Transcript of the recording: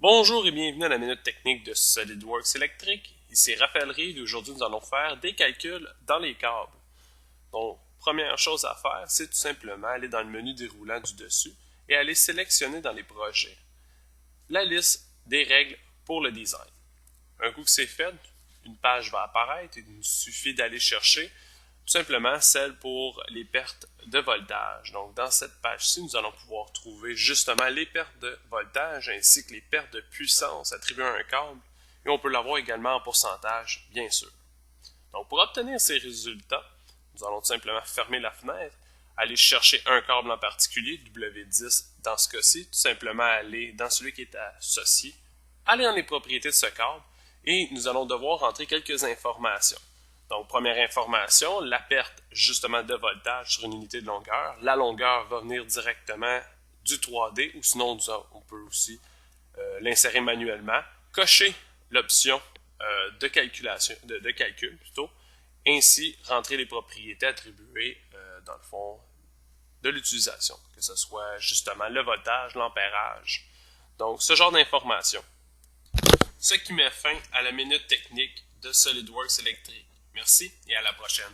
Bonjour et bienvenue à la Minute Technique de SolidWorks Électrique. Ici Raphaël Reed et aujourd'hui nous allons faire des calculs dans les câbles. Donc, première chose à faire, c'est tout simplement aller dans le menu déroulant du dessus et aller sélectionner dans les projets la liste des règles pour le design. Un coup que c'est fait, une page va apparaître et il nous suffit d'aller chercher tout simplement celle pour les pertes de voltage. Donc, dans cette page-ci, nous allons pouvoir trouver justement les pertes de voltage ainsi que les pertes de puissance attribuées à un câble. Et on peut l'avoir également en pourcentage, bien sûr. Donc, pour obtenir ces résultats, nous allons tout simplement fermer la fenêtre, aller chercher un câble en particulier, W10 dans ce cas-ci, tout simplement aller dans celui qui est associé, aller dans les propriétés de ce câble et nous allons devoir entrer quelques informations. Donc, première information, la perte justement de voltage sur une unité de longueur. La longueur va venir directement du 3D ou sinon on peut aussi l'insérer manuellement. Cocher l'option de calcul plutôt. Ainsi, rentrer les propriétés attribuées dans le fond de l'utilisation, que ce soit justement le voltage, l'ampérage. Donc, ce genre d'informations. Ce qui met fin à la minute technique de SolidWorks Électrique. Merci et à la prochaine.